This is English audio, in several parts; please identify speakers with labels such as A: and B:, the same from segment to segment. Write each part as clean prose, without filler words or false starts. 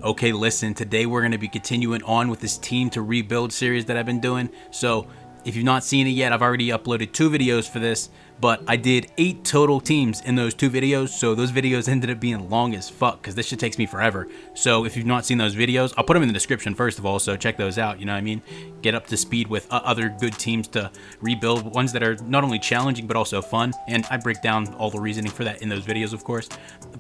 A: Okay, listen, today we're going to be continuing on with this team to rebuild series that I've been doing. So if you've not seen it yet, I've already uploaded 2 videos for this, but I did 8 total teams in those 2 videos. So those videos ended up being long as fuck because this shit takes me forever. So if you've not seen those videos, I'll put them in the description first of all, so check those out, you know what I mean? Get up to speed with other good teams to rebuild, ones that are not only challenging but also fun. And I break down all the reasoning for that in those videos, of course.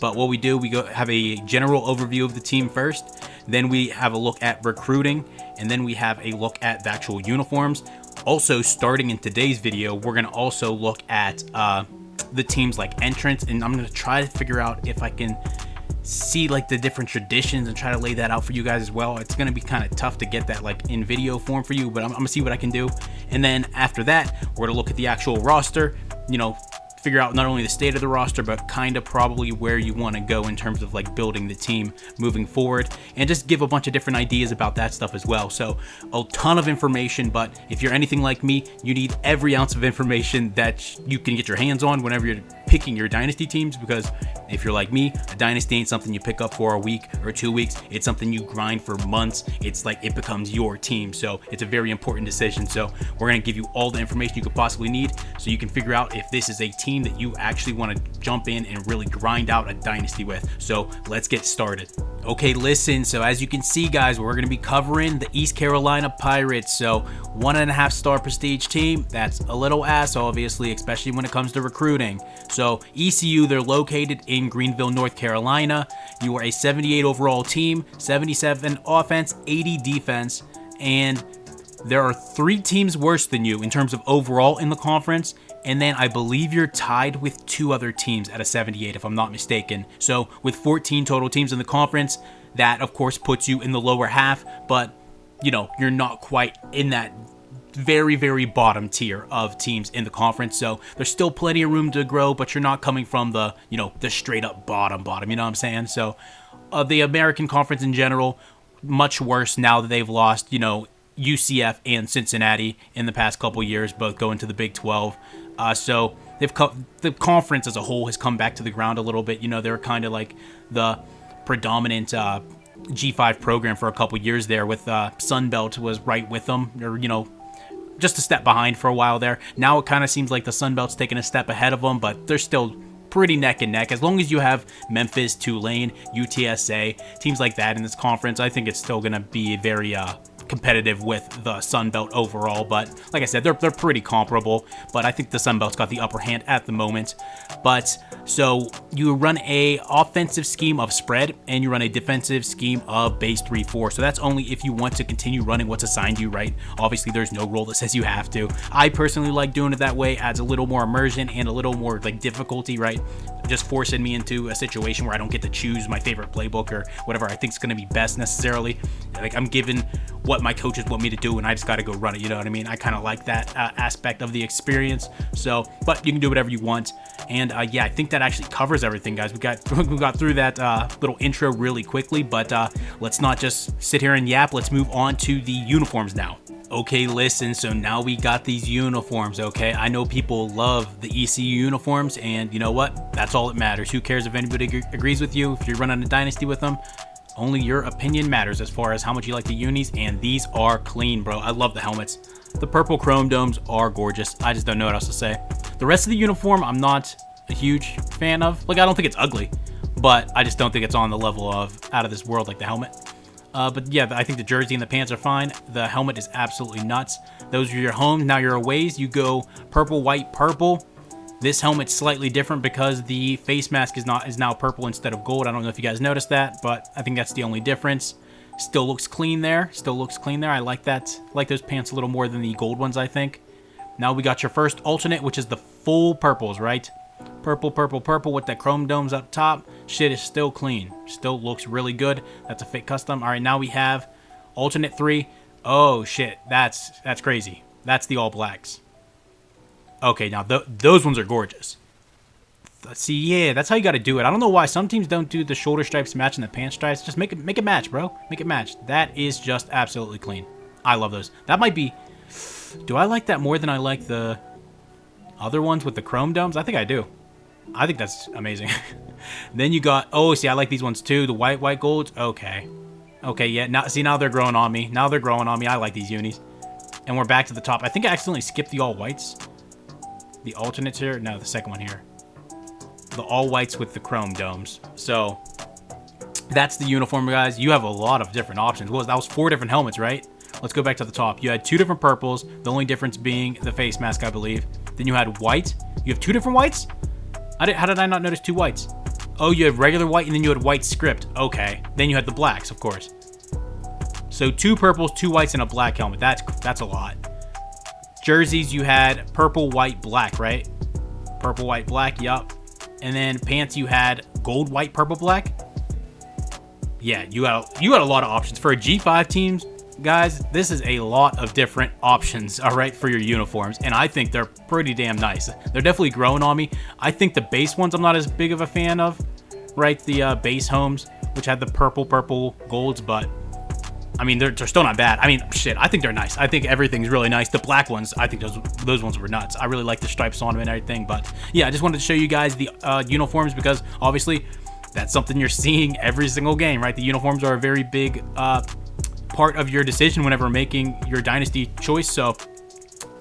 A: But what we do, we go have a general overview of the team first, then we have a look at recruiting, and then we have a look at the actual uniforms. Also, starting in today's video, we're going to also look at the teams like entrance, and I'm going to try to figure out if I can see like the different traditions and try to lay that out for you guys as well. It's going to be kind of tough to get that like in video form for you, but I'm going to see what I can do. And then after that, we're going to look at the actual roster, you know, figure out not only the state of the roster, but kind of probably where you want to go in terms of like building the team moving forward, and just give a bunch of different ideas about that stuff as well. So a ton of information, but if you're anything like me, you need every ounce of information that you can get your hands on whenever you're picking your dynasty teams, because if you're like me, a dynasty ain't something you pick up for a week or 2 weeks. It's something you grind for months. It's like it becomes your team. So it's a very important decision. So we're going to give you all the information you could possibly need so you can figure out if this is a team that you actually want to jump in and really grind out a dynasty with. So let's get started. Okay, listen, so as you can see, guys, we're going to be covering the East Carolina Pirates. So 1.5 star prestige team. That's a little ass, obviously, especially when it comes to recruiting. So ECU, they're located in Greenville, North Carolina. You are a 78 overall team, 77 offense, 80 defense, and there are 3 teams worse than you in terms of overall in the conference, and then I believe you're tied with 2 other teams at a 78 if I'm not mistaken. So with 14 total teams in the conference, that of course puts you in the lower half, but you know, you're not quite in that very, very bottom tier of teams in the conference. So there's still plenty of room to grow, but you're not coming from the, you know, the straight up bottom, you know what I'm saying? So the American Conference in general, much worse now that they've lost, you know, UCF and Cincinnati in the past couple years, both going to the Big 12. So the conference as a whole has come back to the ground a little bit. You know, they're kind of like the predominant G5 program for a couple years there, with Sunbelt was right with them, or, you know, just a step behind for a while there. Now it kind of seems like the Sunbelt's taking a step ahead of them, but they're still pretty neck and neck. As long as you have Memphis, Tulane, UTSA, teams like that in this conference, I think it's still going to be very competitive with the Sun Belt overall. But like I said, they're pretty comparable, but I think the Sun Belt's got the upper hand at the moment. But so you run a offensive scheme of spread, and you run a defensive scheme of base 3-4. So that's only if you want to continue running what's assigned you, right? Obviously there's no rule that says you have to. I personally like doing it that way. Adds a little more immersion and a little more like difficulty, right? Just forcing me into a situation where I don't get to choose my favorite playbook or whatever I think is going to be best necessarily. Like, I'm given what my coaches want me to do, and I just got to go run it. You know what I mean? I kind of like that aspect of the experience. So, but you can do whatever you want. And yeah, I think that actually covers everything, guys. We got through that little intro really quickly, but let's not just sit here and yap. Let's move on to the uniforms now. Okay, listen, so now we got these uniforms, okay? I know people love the ECU uniforms, and you know what? That's all that matters. Who cares if anybody agrees with you? If you're running a dynasty with them, only your opinion matters as far as how much you like the unis, and these are clean, bro. I love the helmets. The purple chrome domes are gorgeous. I just don't know what else to say. The rest of the uniform, I'm not a huge fan of. Like, I don't think it's ugly, but I just don't think it's on the level of out of this world like the helmet. But yeah, I think the jersey and the pants are fine. The helmet is absolutely nuts. Those are your homes. Now your aways, you go purple, white, purple. This helmet's slightly different because the face mask is now purple instead of gold. I don't know if you guys noticed that, but I think that's the only difference. Still looks clean there. I like that. I like those pants a little more than the gold ones, I think. Now we got your first alternate, which is the full purples, right? Purple, purple, purple with the chrome domes up top. Shit is still clean. Still looks really good. That's a fake custom. All right, now we have alternate 3. Oh, shit. That's crazy. That's the all blacks. Okay, now those ones are gorgeous. See, yeah, that's how you got to do it. I don't know why some teams don't do the shoulder stripes matching the pant stripes. Just make it match, bro. Make it match. That is just absolutely clean. I love those. That might be... Do I like that more than I like the other ones with the chrome domes? I think I do. I think that's amazing. Then you got, oh, see, I like these ones too. The white golds. Okay. Okay, yeah. Now, see, now they're growing on me. Now they're growing on me. I like these unis. And we're back to the top. I think I accidentally skipped the all whites. The alternates here. No, the second one here. The all whites with the chrome domes. So that's the uniform, guys. You have a lot of different options. Well, that was 4 different helmets, right? Let's go back to the top. You had 2 different purples. The only difference being the face mask, I believe. Then you had white. You have 2 different whites? How did I not notice 2 whites? Oh, you had regular white and then you had white script. Okay. Then you had the blacks, of course. So 2 purples, 2 whites, and a black helmet. That's a lot. Jerseys, you had purple, white, black, right? Purple, white, black, yup. And then pants, you had gold, white, purple, black. Yeah, you had a lot of options. For a G5 teams, guys, this is a lot of different options, all right, for your uniforms. And I think they're pretty damn nice. They're definitely growing on me. I think the base ones I'm not as big of a fan of, right? The base homes, which had the purple golds, but I mean, they're still not bad. I mean, shit, I think they're nice. I think everything's really nice. The black ones, I think those ones were nuts. I really like the stripes on them and everything. But yeah, I just wanted to show you guys the uniforms because obviously that's something you're seeing every single game, right? The uniforms are a very big part of your decision whenever making your dynasty choice. So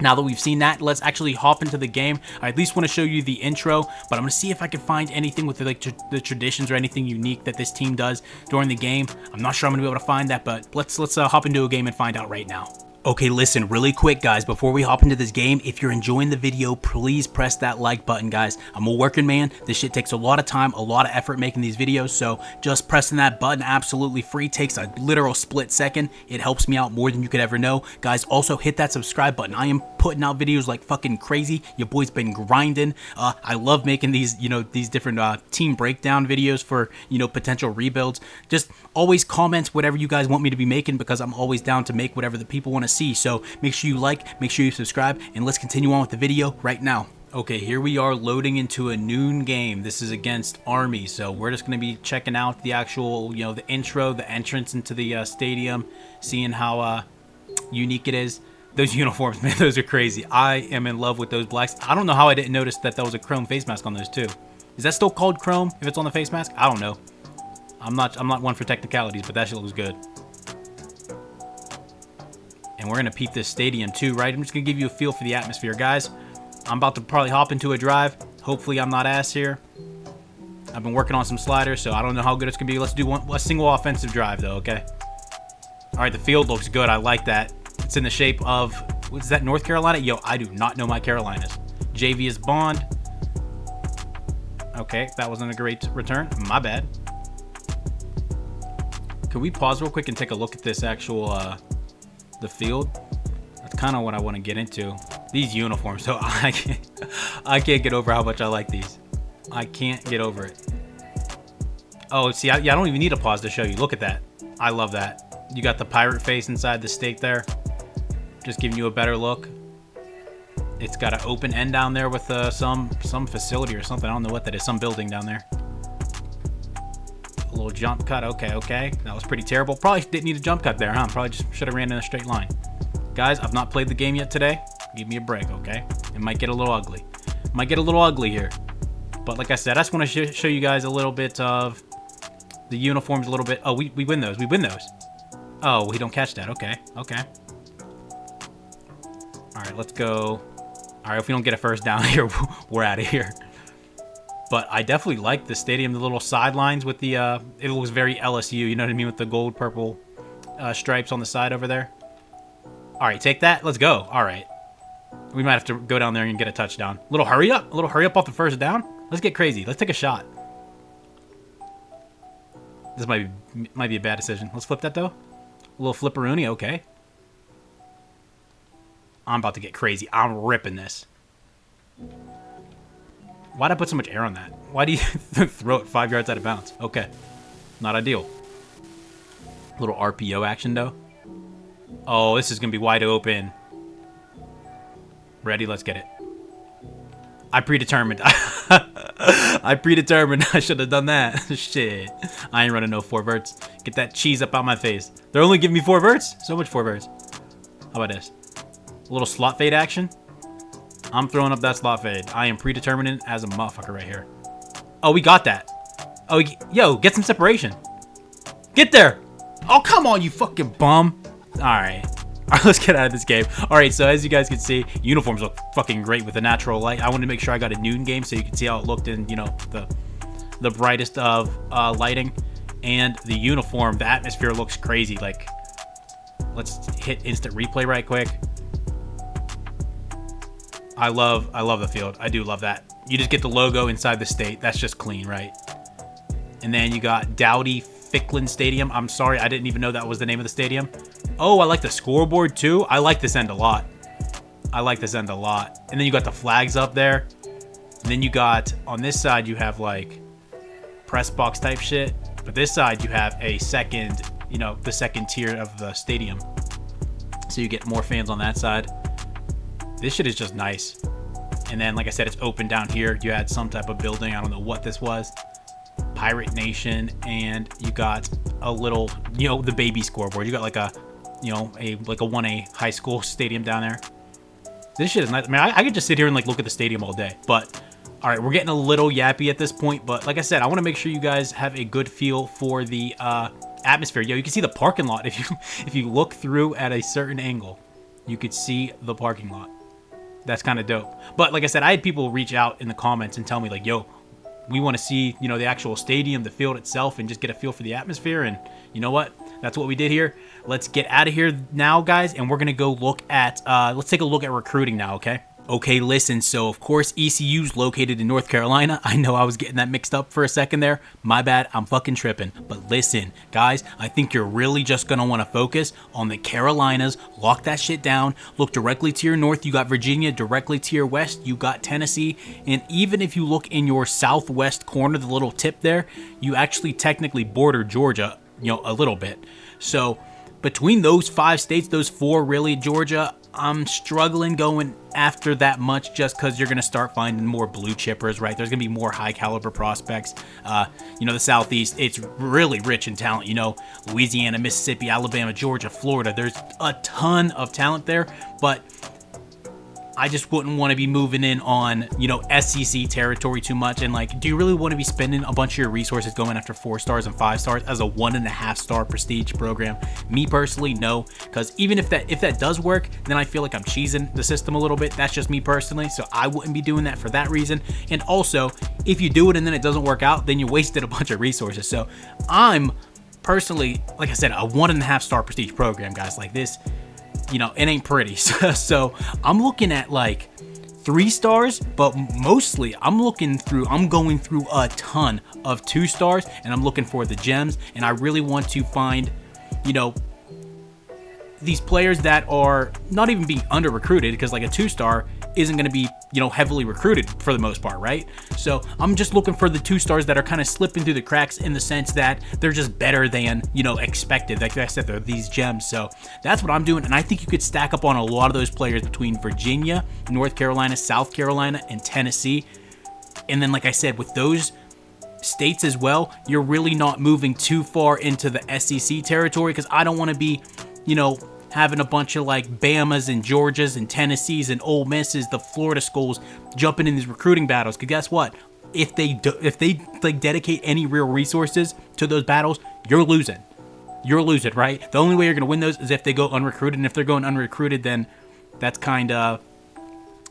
A: now that we've seen that, let's actually hop into the game. I at least want to show you the intro, but I'm going to see if I can find anything with the traditions or anything unique that this team does during the game. I'm not sure I'm going to be able to find that, but let's hop into a game and find out right now. Okay, listen, really quick, guys, before we hop into this game, if you're enjoying the video, please press that like button, guys. I'm a working man. This shit takes a lot of time, a lot of effort making these videos, so just pressing that button absolutely free takes a literal split second. It helps me out more than you could ever know. Guys, also hit that subscribe button. I am putting out videos like fucking crazy. Your boy's been grinding. I love making these, these different team breakdown videos for, potential rebuilds. Just always comment whatever you guys want me to be making because I'm always down to make whatever the people want to see. So make sure you like, make sure you subscribe, and let's continue on with the video right now. Okay, here we are loading into a noon game. This is against Army, so we're just going to be checking out the actual, the intro, the entrance into the stadium, seeing how unique it is. Those uniforms, man, those are crazy. I am in love with those blacks. I don't know how I didn't notice that was a chrome face mask on those too. Is that still called chrome if it's on the face mask? I don't know. I'm not one for technicalities, but that shit looks good. And we're going to peep this stadium too, right? I'm just going to give you a feel for the atmosphere. Guys, I'm about to probably hop into a drive. Hopefully I'm not ass here. I've been working on some sliders, so I don't know how good it's going to be. Let's do a single offensive drive though, okay? All right, the field looks good. I like that. It's in the shape of, what is that, North Carolina? Yo, I do not know my Carolinas. JV is Bond. Okay, that wasn't a great return. My bad. Could we pause real quick and take a look at this actual, the field? That's kind of what I want to get into. These uniforms, so I can't get over how much I like these. I can't get over it. Oh, see, I don't even need a pause to show you. Look at that. I love that. You got the pirate face inside the stake there. Just giving you a better look. It's got an open end down there with some facility or something. I don't know what that is. Some building down there. A little jump cut. Okay. That was pretty terrible. Probably didn't need a jump cut there, huh? Probably just should have ran in a straight line. Guys, I've not played the game yet today. Give me a break, okay? It might get a little ugly. Might get a little ugly here. But like I said, I just want to show you guys a little bit of the uniforms a little bit. Oh, we win those. We win those. Oh, we don't catch that. Okay. All right, let's go. All right, if we don't get a first down here, we're out of here. But I definitely like the stadium, the little sidelines with the, it looks very LSU, you know what I mean, with the gold, purple stripes on the side over there. All right, take that. Let's go. All right. We might have to go down there and get a touchdown. A little hurry up off the first down. Let's get crazy. Let's take a shot. This might be a bad decision. Let's flip that, though. A little flipperoonie, okay. I'm about to get crazy. I'm ripping this. Why'd I put so much air on that? Why do you throw it 5 yards out of bounds? Okay. Not ideal. A little RPO action, though. Oh, this is going to be wide open. Ready? Let's get it. I predetermined. I predetermined. I should have done that. Shit. I ain't running no 4 verts. Get that cheese up out my face. They're only giving me 4 verts? So much 4 verts. How about this? A little slot fade action. I'm throwing up that slot fade. I am predetermined as a motherfucker right here. Oh, we got that. Oh, yo, get some separation. Get there. Oh, come on, you fucking bum. All right. All right, let's get out of this game. All right, so as you guys can see, uniforms look fucking great with the natural light. I wanted to make sure I got a noon game so you can see how it looked in, you know, the brightest of lighting. And the uniform, the atmosphere looks crazy. Like, let's hit instant replay right quick. I love the field. I do love that. You just get the logo inside the state. That's just clean, right? And then you got Dowdy Ficklin Stadium. I'm sorry, I didn't even know that was the name of the stadium. Oh, I like the scoreboard too. I like this end a lot. I like this end a lot. And then you got the flags up there. And then you got, on this side, you have like press box type shit. But this side, you have a second, you know, the second tier of the stadium. So you get more fans on that side. This shit is just nice. And then, like I said, it's open down here. You had some type of building. I don't know what this was. Pirate Nation. And you got a little, you know, the baby scoreboard. You got like a, you know, like a 1A high school stadium down there. This shit is nice. I mean, I could just sit here and like look at the stadium all day. But, all right, we're getting a little yappy at this point. But like I said, I want to make sure you guys have a good feel for the atmosphere. Yo, you can see the parking lot. If you look through at a certain angle, you could see the parking lot. That's kind of dope. But like I said, I had people reach out in the comments and tell me like, yo, we want to see, you know, the actual stadium, the field itself, and just get a feel for the atmosphere. And you know what? That's what we did here. Let's get out of here now, guys. And we're going to go look at, let's take a look at recruiting now, okay? Okay, listen, so of course ECU's located in North Carolina. I know I was getting that mixed up for a second there. My bad, I'm fucking tripping. But listen, guys, I think you're really just gonna wanna focus on the Carolinas. Lock that shit down. Look directly to your north, you got Virginia. Directly to your west, you got Tennessee. And even if you look in your southwest corner, the little tip there, you actually technically border Georgia, you know, a little bit. So between those 5 states, those 4 really, Georgia, I'm struggling going after that much just because you're going to start finding more blue chippers, right? There's going to be more high caliber prospects. You know, the Southeast, it's really rich in talent. You know, Louisiana, Mississippi, Alabama, Georgia, Florida. There's a ton of talent there, but I just wouldn't want to be moving in on, you know, SEC territory too much. And like, do you really want to be spending a bunch of your resources going after 4 stars and 5 stars as a 1.5 star prestige program? Me personally, no, because even if that does work, then I feel like I'm cheesing the system a little bit. That's just me personally, so I wouldn't be doing that for that reason. And also, if you do it and then it doesn't work out, then you wasted a bunch of resources. So I'm personally, like I said, a 1.5 star prestige program, guys. Like this, you know, it ain't pretty. So I'm looking at like 3 stars, but mostly I'm going through a ton of 2 stars, and I'm looking for the gems. And I really want to find, you know, these players that are not even being under recruited, because like a 2-star isn't going to be, you know, heavily recruited for the most part, right? So I'm just looking for the 2 stars that are kind of slipping through the cracks in the sense that they're just better than, you know, expected. Like I said, they're these gems. So that's what I'm doing. And I think you could stack up on a lot of those players between Virginia, North Carolina, South Carolina, and Tennessee. And then, like I said, with those states as well, you're really not moving too far into the SEC territory, because I don't want to be, you know, having a bunch of like Bamas and Georgias and Tennessees and Ole Misses, the Florida schools jumping in these recruiting battles. Because guess what? If they like dedicate any real resources to those battles, you're losing. You're losing, right? The only way you're going to win those is if they go unrecruited. And if they're going unrecruited, then that's kind of,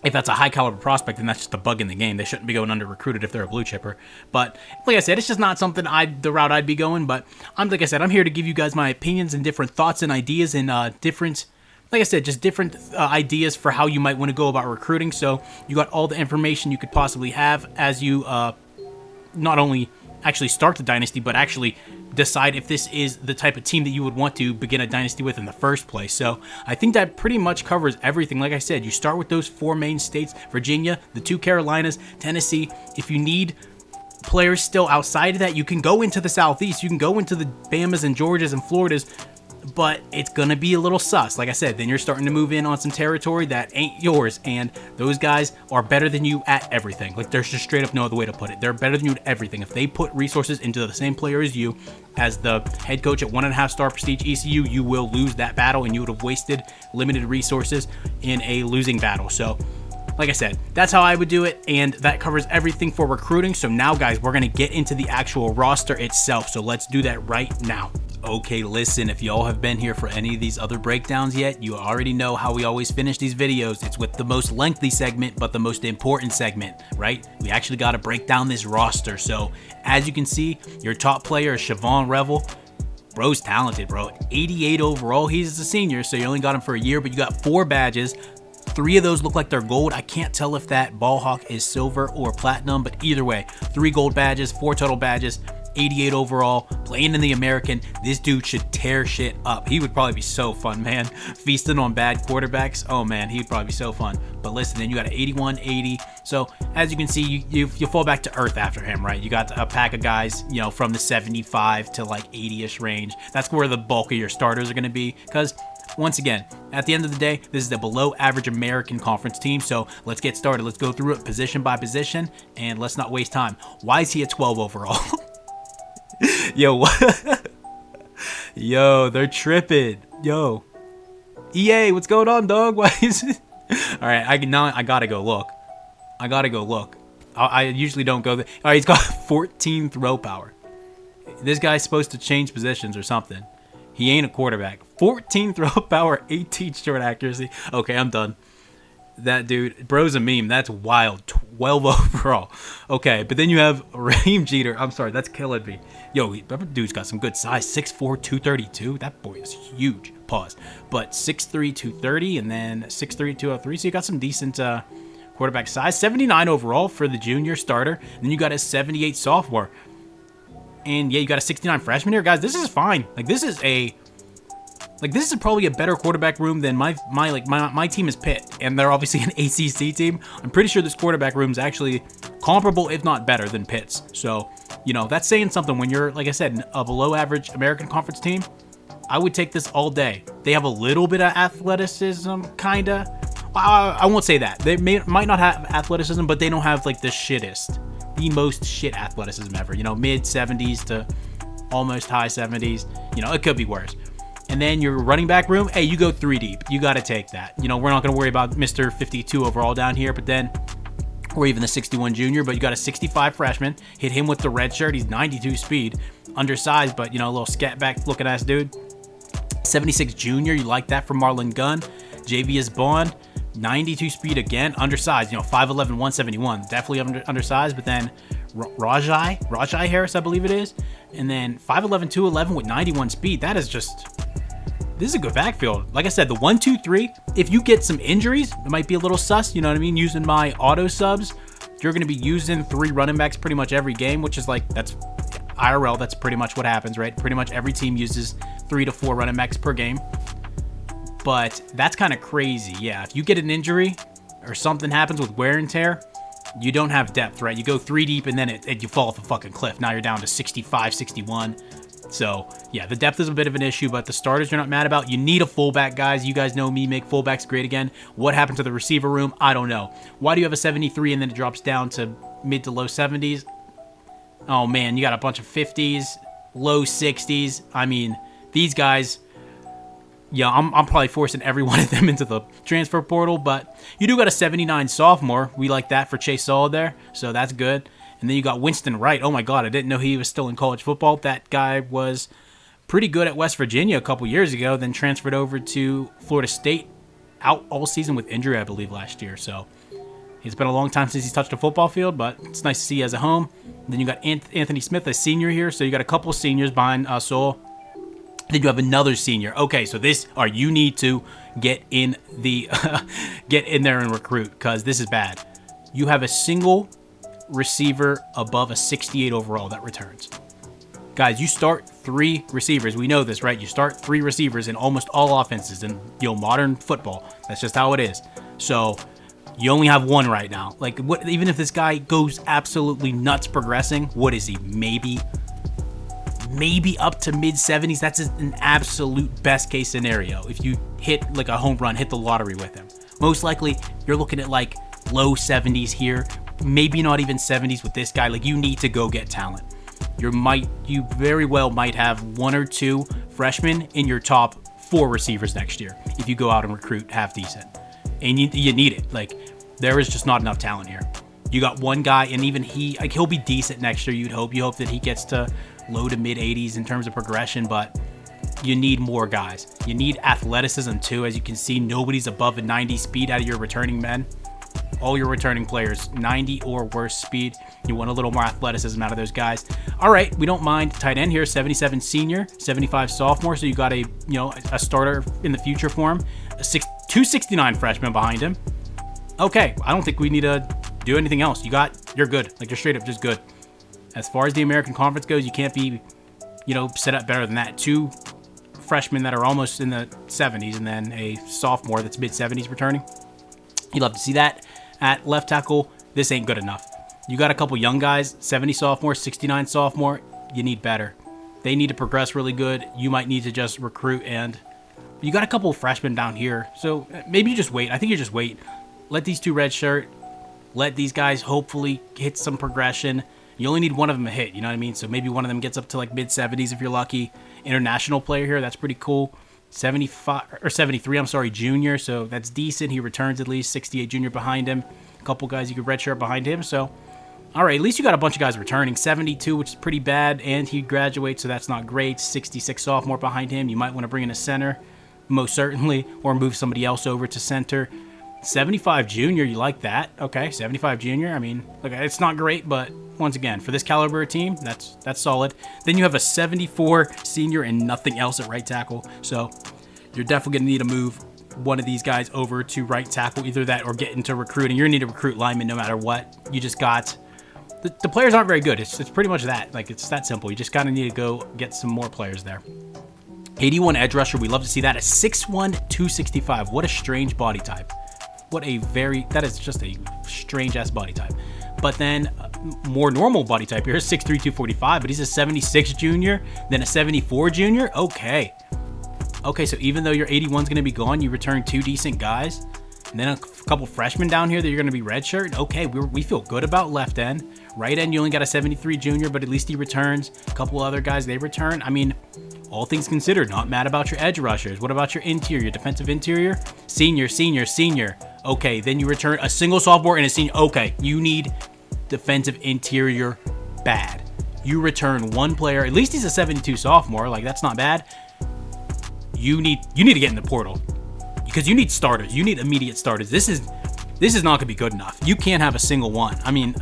A: if that's a high caliber prospect, then that's just a bug in the game. They shouldn't be going under recruited if they're a blue chipper. But like I said, it's just not something the route I'd be going. But like I said, I'm here to give you guys my opinions and different thoughts and ideas and different, like I said, just different ideas for how you might want to go about recruiting. So you got all the information you could possibly have as you not only actually start the dynasty, but actually decide if this is the type of team that you would want to begin a dynasty with in the first place. So I think that pretty much covers everything. Like I said, you start with those 4 main states: Virginia, the 2 Carolinas, Tennessee. If you need players still outside of that, you can go into the Southeast. You can go into the Bamas and Georgias and Floridas, but it's gonna be a little sus. Like I said, then you're starting to move in on some territory that ain't yours, and those guys are better than you at everything. Like, there's just straight up no other way to put it. They're better than you at everything. If they put resources into the same player as you, as the head coach at 1.5 star prestige ECU, you will lose that battle, and you would have wasted limited resources in a losing battle. So like I said, that's how I would do it, and that covers everything for recruiting. So now, guys, we're going to get into the actual roster itself. So let's do that right now. Okay, listen, if y'all have been here for any of these other breakdowns yet, you already know how we always finish these videos. It's with the most lengthy segment, but the most important segment, right? We actually got to break down this roster. So as you can see, your top player is Siobhan Revel. Bro's talented, bro. 88 overall. He's a senior, so you only got him for a year, but you got 4 badges. 3 of those look like they're gold. I can't tell if that ball hawk is silver or platinum, but either way, 3 gold badges, 4 total badges, 88 overall, playing in the American. This dude should tear shit up. He would probably be so fun, man. Feasting on bad quarterbacks. Oh man, he'd probably be so fun. But listen, then you got an 81, 80. So as you can see, you fall back to earth after him, right? You got a pack of guys, you know, from the 75 to like 80-ish range. That's where the bulk of your starters are going to be, because once again, at the end of the day, this is the below average American Conference team. So let's get started. Let's go through it position by position, and let's not waste time. Why is he at 12 overall? Yo, what? Yo, they're tripping. Yo, EA, what's going on, dog? Why is it? All right, I gotta go look. I usually don't go there. All right, he's got 14 throw power. This guy's supposed to change positions or something. He ain't a quarterback. 14 throw power, 18 short accuracy. Okay, I'm done. That dude, bro's a meme. That's wild. 12 overall. Okay, but then you have Raheem Jeter. I'm sorry, that's killing me. Yo, that dude's got some good size. 6'4", 232. That boy is huge. Pause. But 6'3", 230, and then 6'3", 203. So you got some decent quarterback size. 79 overall for the junior starter. And then you got a 78 sophomore. And yeah, you got a 69 freshman here. Guys, this is fine. This is probably a better quarterback room than my team is Pitt, and they're obviously an ACC team. I'm pretty sure this quarterback room is actually comparable, if not better, than Pitt's. So, you know, that's saying something when you're, like I said, a below average American Conference team. I would take this all day. They have a little bit of athleticism, kinda. I won't say that. They might not have athleticism, but they don't have like the most shit athleticism ever. You know, mid 70s to almost high 70s. You know, it could be worse. And then your running back room, hey, you go 3 deep. You got to take that. You know, we're not going to worry about Mr. 52 overall down here, but then, or even the 61 junior, but you got a 65 freshman. Hit him with the red shirt. He's 92 speed, undersized, but, you know, a little scat back looking ass dude. 76 junior, you like that from Marlon Gunn. JVS Bond, 92 speed again, undersized, you know, 5'11", 171. Definitely undersized, but then Rajai Harris, I believe it is. And then 5'11", 211 with 91 speed. That is just... This is a good backfield. Like I said, the 1, 2, 3, if you get some injuries, it might be a little sus, you know what I mean? Using my auto subs, you're going to be using 3 running backs pretty much every game, which is like, that's IRL. That's pretty much what happens, right? Pretty much every team uses 3 to 4 running backs per game. But that's kind of crazy. Yeah, if you get an injury or something happens with wear and tear, you don't have depth, right? You go 3 deep and then you fall off a fucking cliff. Now you're down to 65, 61. So, yeah, the depth is a bit of an issue, but the starters you're not mad about. You need a fullback, guys. You guys know me, make fullbacks great again. What happened to the receiver room? I don't know. Why do you have a 73 and then it drops down to mid to low 70s? Oh, man, you got a bunch of 50s, low 60s. I mean, these guys, yeah, I'm probably forcing every one of them into the transfer portal, but you do got a 79 sophomore. We like that for Chase Solid there, so that's good. And then you got Winston Wright. Oh, my God, I didn't know he was still in college football. That guy was pretty good at West Virginia a couple years ago, then transferred over to Florida State, out all season with injury, I believe, last year. So it's been a long time since he's touched a football field, but it's nice to see as a home. And then you got Anthony Smith, a senior here. So you got a couple seniors behind Sol. Then you have another senior. Okay, so you need to get in there and recruit, because this is bad. You have a single receiver above a 68 overall that returns. Guys, you start 3 receivers. We know this, right? You start 3 receivers in almost all offenses in modern football. That's just how it is. So you only have 1 right now. Like, what? Even if this guy goes absolutely nuts progressing, what is he? Maybe up to mid 70s. That's an absolute best case scenario. If you hit like a home run, hit the lottery with him. Most likely, you're looking at like low 70s here. Maybe not even 70s with this guy. Like, you need to go get talent. You very well might have 1 or 2 freshmen in your top 4 receivers next year if you go out and recruit half decent. And you need it. Like, There is just not enough talent here. You got one guy, and even he'll be decent next year, you'd hope. You hope that he gets to low to mid 80s in terms of progression, but you need more guys. You need athleticism too. As you can see, nobody's above a 90 speed out of your returning men. All your returning players, 90 or worse speed. You want a little more athleticism out of those guys. All right, we don't mind tight end here, 77 senior, 75 sophomore. So you got a starter in the future for him. 269 freshman behind him. Okay, I don't think we need to do anything else. You're good. Like, you're straight up just good. As far as the American Conference goes, you can't be, set up better than that. 2 freshmen that are almost in the 70s, and then a sophomore that's mid 70s returning. You'd love to see that. At left tackle, this ain't good enough. You got a couple young guys, 70 sophomore, 69 sophomore. You need better. They need to progress really good. You might need to just recruit, and you got a couple of freshmen down here. So maybe you just wait. I think you just wait. Let these 2 redshirt. Let these guys hopefully hit some progression. You only need one of them to hit, you know what I mean? So maybe one of them gets up to like mid 70s if you're lucky. International player here, that's pretty cool. 73, I'm sorry, junior, so that's decent. He returns at least. 68 junior behind him. A couple guys you could redshirt behind him. So, all right, at least you got a bunch of guys returning. 72, which is pretty bad, and he graduates, so that's not great. 66 sophomore behind him. You might want to bring in a center, most certainly, or move somebody else over to center. 75 junior, you like that? Okay, 75 junior. I mean, look, it's not great, but once again, for this caliber team, that's solid. Then you have a 74 senior and nothing else at right tackle. So you're definitely going to need to move one of these guys over to right tackle, either that or get into recruiting. You're going to need to recruit linemen no matter what. You just got... The players aren't very good. It's pretty much that. Like, it's that simple. You just kind of need to go get some more players there. 81 edge rusher. We love to see that at 6'1", 265. What a strange body type. That is just a strange ass body type. But then more normal body type here is 6'3", 245, but he's a 76 junior, then a 74 junior. Okay, so even though your 81 is going to be gone, you return 2 decent guys, and then a couple freshmen down here that you're going to be redshirt. Okay, we feel good about left end. Right end, you only got a 73 junior, but at least he returns. A couple other guys, they return. I mean, all things considered, not mad about your edge rushers. What about your interior, defensive interior? Senior. Okay, then you return a single sophomore and a senior. Okay, you need defensive interior bad. You return 1 player. At least he's a 72 sophomore. Like, that's not bad. You need to get in the portal because you need starters. You need immediate starters. This is not gonna be good enough. You can't have a single one. I mean,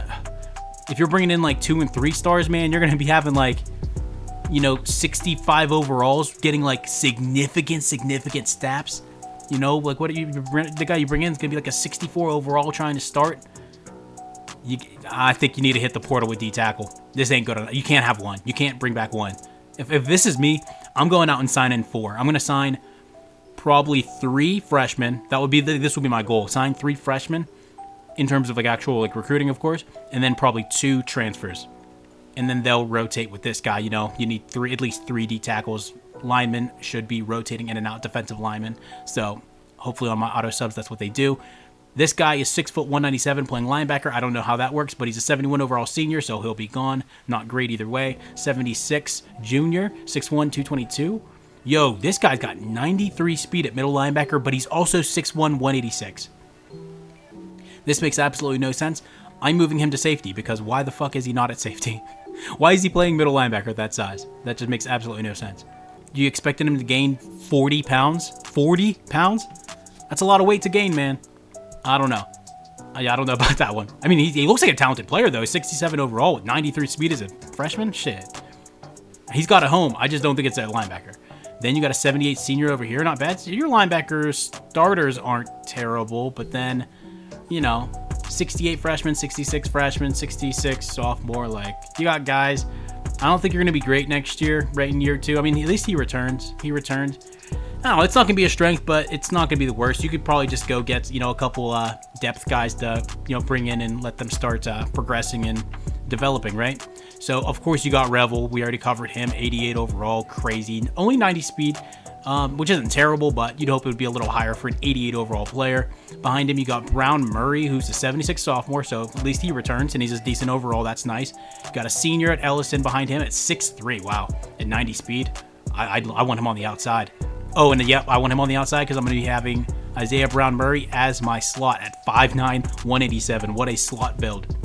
A: if you're bringing in like 2 and 3 stars, man, you're gonna be having like 65 overalls, getting like significant stats. Like what the guy you bring in is gonna be like a 64 overall trying to start. I think you need to hit the portal with D tackle. This ain't good enough. You can't have 1. You can't bring back 1. If this is me, I'm going out and signing 4. I'm gonna sign probably 3 freshmen. This will be my goal. Sign 3 freshmen in terms of like actual like recruiting, of course, and then probably 2 transfers. And then they'll rotate with this guy. You need at least 3 D tackles. Linemen should be rotating in and out, defensive linemen. So hopefully on my auto subs, that's what they do. This guy is 6', 197, playing linebacker. I don't know how that works, but he's a 71 overall senior, so he'll be gone. Not great either way. 76 junior, 6'1", 222. Yo, this guy's got 93 speed at middle linebacker, but he's also 6'1", 186. This makes absolutely no sense. I'm moving him to safety because why the fuck is he not at safety? Why is he playing middle linebacker at that size? That just makes absolutely no sense. You expected him to gain 40 pounds? 40 pounds? That's a lot of weight to gain, man. I don't know. I don't know about that one. I mean, he looks like a talented player, though. 67 overall with 93 speed as a freshman. Shit. He's got a home. I just don't think it's at linebacker. Then you got a 78 senior over here. Not bad. So your linebacker starters aren't terrible, but then, 68 freshman, 66 freshman, 66 sophomore. Like, you got guys. I don't think you're going to be great next year, right in year 2. I mean, at least he returns. I don't know, it's not going to be a strength, but it's not going to be the worst. You could probably just go get, a couple depth guys to, bring in and let them start progressing and developing, right? So, of course, you got Revel. We already covered him. 88 overall, crazy. Only 90 speed, which isn't terrible, but you'd hope it would be a little higher for an 88 overall player. Behind him, you got Brown Murray, who's a 76 sophomore, so at least he returns, and he's a decent overall. That's nice. You got a senior at Ellison behind him at 6'3". Wow, at 90 speed. I want him on the outside. Oh, and I want him on the outside because I'm going to be having Isaiah Brown Murray as my slot at 5'9", 187. What a slot build.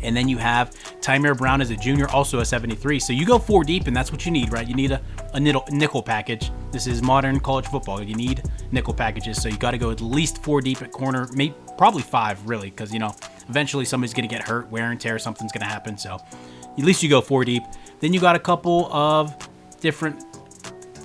A: And then you have Tymer Brown as a junior, also a 73. So you go 4 deep, and that's what you need, right? You need a nickel package. This is modern college football. You need nickel packages, so you got to go at least 4 deep at corner, maybe probably 5, really, because, you know, eventually somebody's going to get hurt, wear and tear, something's going to happen. So at least you go 4 deep. Then you got a couple of different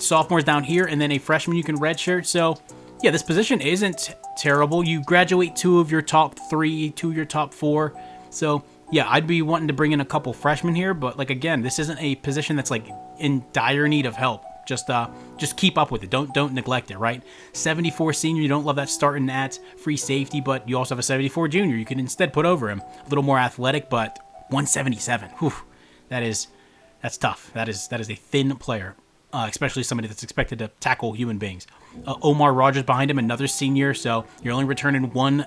A: sophomores down here, and then a freshman you can redshirt. So yeah, this position isn't terrible. You graduate 2 of your top 3, 2 of your top 4. So yeah, I'd be wanting to bring in a couple freshmen here, but like, again, this isn't a position that's like in dire need of help. Just keep up with it. Don't neglect it, right? 74 senior, you don't love that starting at free safety, but you also have a 74 junior. You can instead put over him. A little more athletic, but 177. Whew, that's tough. That is a thin player, especially somebody that's expected to tackle human beings. Omar Rogers behind him, another senior, so you're only returning 1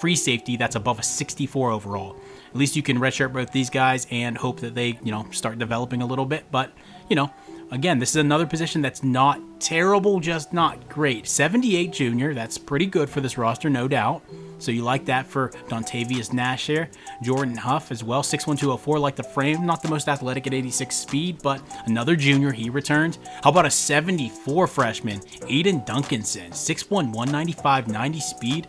A: free safety that's above a 64 overall. At least you can redshirt both these guys and hope that they, you know, start developing a little bit. But, you know, again, this is another position that's not terrible, just not great. 78 junior, that's pretty good for this roster, no doubt. So you like that for Dontavius Nash here. Jordan Huff as well, 6'1", 204, like the frame. Not the most athletic at 86 speed, but another junior, he returned. How about a 74 freshman, Aiden Duncanson, 6'1", 195, 90 speed.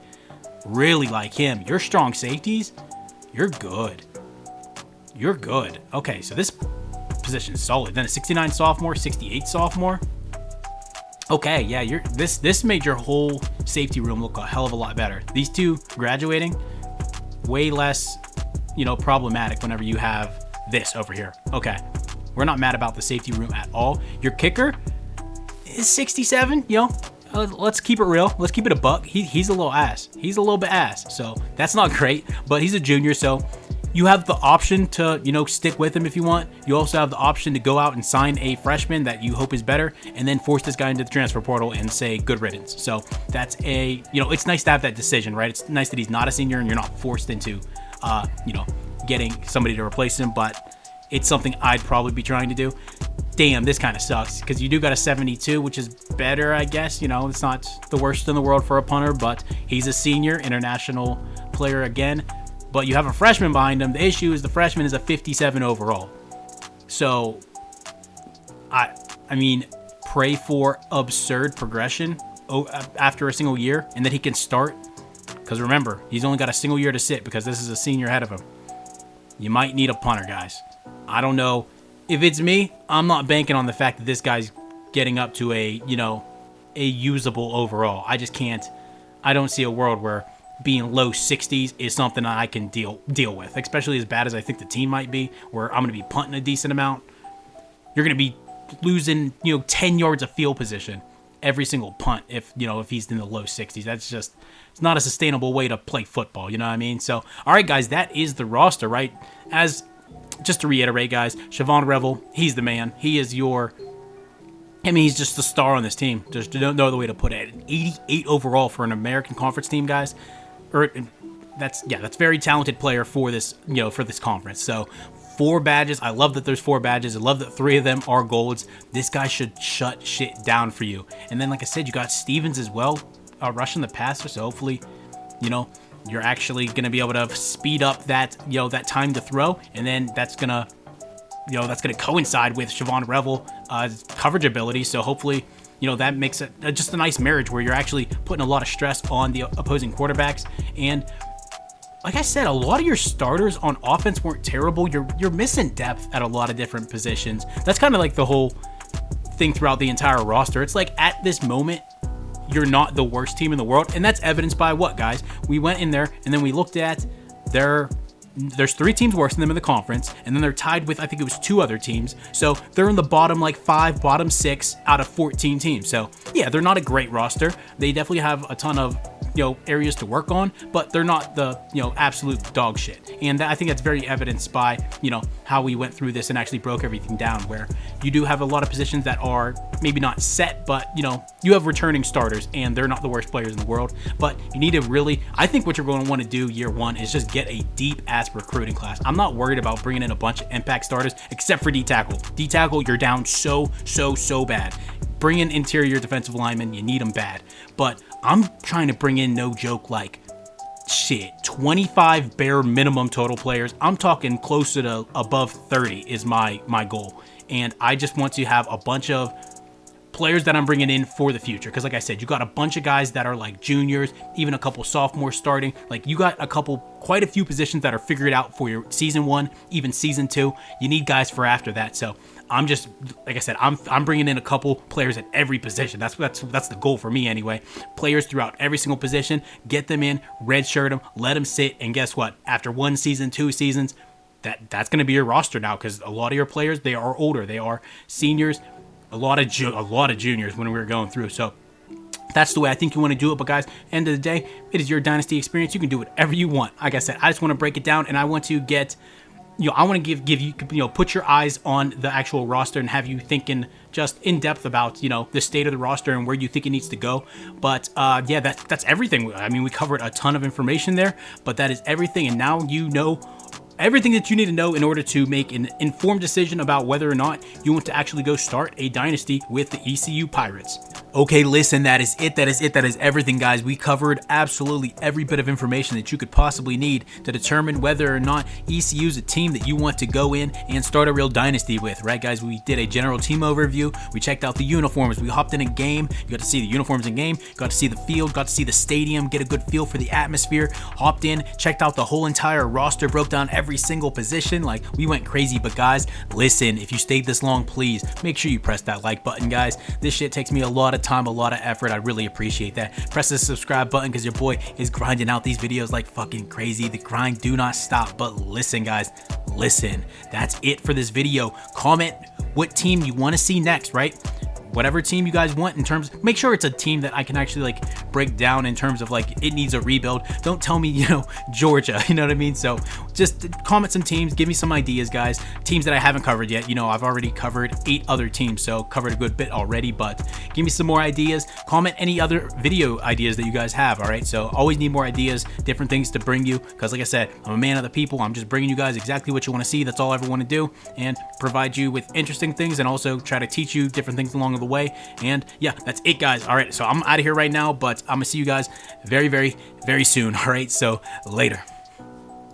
A: Really like him. Your strong safeties, you're good. You're good. Okay, so this position is solid. Then a 69 sophomore, 68 sophomore. Okay, yeah, this made your whole safety room look a hell of a lot better. These 2 graduating, way less, you know, problematic whenever you have this over here. Okay, we're not mad about the safety room at all. Your kicker is 67, you know. Let's keep it real. Let's keep it a buck. He's a little ass. He's a little bit ass. So that's not great, but he's a junior. So you have the option to, you know, stick with him if you want. You also have the option to go out and sign a freshman that you hope is better and then force this guy into the transfer portal and say good riddance. So that's a, you know, it's nice to have that decision, right? It's nice that he's not a senior and you're not forced into, you know, getting somebody to replace him, but it's something I'd probably be trying to do. Damn, this kind of sucks because you do got a 72, which is better, I guess. You know, it's not the worst in the world for a punter, but he's a senior international player again. But you have a freshman behind him. The issue is the freshman is a 57 overall. So, I mean, pray for absurd progression after a single year and that he can start. Because remember, he's only got a single year to sit because this is a senior ahead of him. You might need a punter, guys. I don't know. If it's me, I'm not banking on the fact that this guy's getting up to a, you know, a usable overall. I just can't. I don't see a world where being low 60s is something I can deal with, especially as bad as I think the team might be, where I'm going to be punting a decent amount. You're going to be losing, you know, 10 yards of field position every single punt if, you know, if he's in the low 60s. That's just, it's not a sustainable way to play football, you know what I mean? So, all right, guys, that is the roster, right? Just to reiterate, guys, Siobhan Revel, he's the man. He is he's just the star on this team. There's no other way to put it. An 88 overall for an American Conference team, guys. That's very talented player for this, you know, for this conference. So 4 badges. I love that there's 4 badges. I love that 3 of them are golds. This guy should shut shit down for you. And then, like I said, you got Stevens as well, rushing the passer. So hopefully, you know, you're actually going to be able to speed up that, you know, that time to throw, and then that's going to, you know, that's going to coincide with Siobhan Revel coverage ability. So hopefully, you know, that makes it just a nice marriage where you're actually putting a lot of stress on the opposing quarterbacks. And like I said, a lot of your starters on offense weren't terrible. You're missing depth at a lot of different positions. That's kind of like the whole thing throughout the entire roster. It's like at this moment, you're not the worst team in the world. And that's evidenced by what, guys? We went in there and then we looked at there's 3 teams worse than them in the conference. And then they're tied with, I think it was 2 other teams. So they're in the bottom like 5, bottom 6 out of 14 teams. So yeah, they're not a great roster. They definitely have a ton of, you know, areas to work on, but they're not the, you know, absolute dog shit. And I think that's very evidenced by, you know, how we went through this and actually broke everything down, where you do have a lot of positions that are maybe not set, but, you know, you have returning starters and they're not the worst players in the world. But you need to really, I think what you're going to want to do year 1 is just get a deep ass recruiting class. I'm not worried about bringing in a bunch of impact starters except for D tackle. D tackle, you're down so bad. bring in interior defensive linemen. You need them bad. But I'm trying to bring in, no joke, like, shit, 25 bare minimum total players. I'm talking closer to above 30 is my goal. And I just want to have a bunch of players that I'm bringing in for the future. Because like I said, you got a bunch of guys that are like juniors, even a couple sophomores starting. Like you got quite a few positions that are figured out for your season 1, even season 2. You need guys for after that. So I'm just, like I said, I'm bringing in a couple players at every position. That's the goal for me anyway. Players throughout every single position, get them in, redshirt them, let them sit, and guess what? After 1 season, 2 seasons, that's going to be your roster now, because a lot of your players, they are older, they are seniors, a lot of juniors when we were going through. So that's the way I think you want to do it. But guys, end of the day, it is your Dynasty experience. You can do whatever you want. Like I said, I just want to break it down, and I want to get, I want to give you, put your eyes on the actual roster and have you thinking just in depth about, the state of the roster and where you think it needs to go. But yeah, that's everything. I mean, we covered a ton of information there, but that is everything. And now you know everything that you need to know in order to make an informed decision about whether or not you want to actually go start a dynasty with the ECU Pirates. Okay, listen, that is it. That is everything, guys. We covered absolutely every bit of information that you could possibly need to determine whether or not ECU is a team that you want to go in and start a real dynasty with, right, guys? We did a general team overview. We checked out the uniforms. We hopped in a game. You got to see the uniforms in game. Got to see the field. Got to see the stadium. Get a good feel for the atmosphere. Hopped in, checked out the whole entire roster. Broke down every single position. Like, we went crazy. But guys, listen, if you stayed this long, please make sure you press that like button, guys. This shit takes me a lot of time, a lot of effort. I really appreciate that. Press the subscribe button because your boy is grinding out these videos like fucking crazy. The grind do not stop. But listen, guys, listen, that's it for this video. Comment what team you want to see next, right? Whatever team you guys want in terms, make sure it's a team that I can actually like break down in terms of like it needs a rebuild. Don't tell me, Georgia, you know what I mean? So just comment some teams, give me some ideas, guys. Teams that I haven't covered yet. I've already covered 8 other teams, so covered a good bit already, but give me some more ideas. Comment any other video ideas that you guys have, all right? So always need more ideas, different things to bring you, because like I said, I'm a man of the people. I'm just bringing you guys exactly what you want to see. That's all I ever want to do, and provide you with interesting things and also try to teach you different things along the way. And yeah, that's it, guys. All right, so I'm out of here right now, but I'm gonna see you guys very, very, very soon. All right, so later.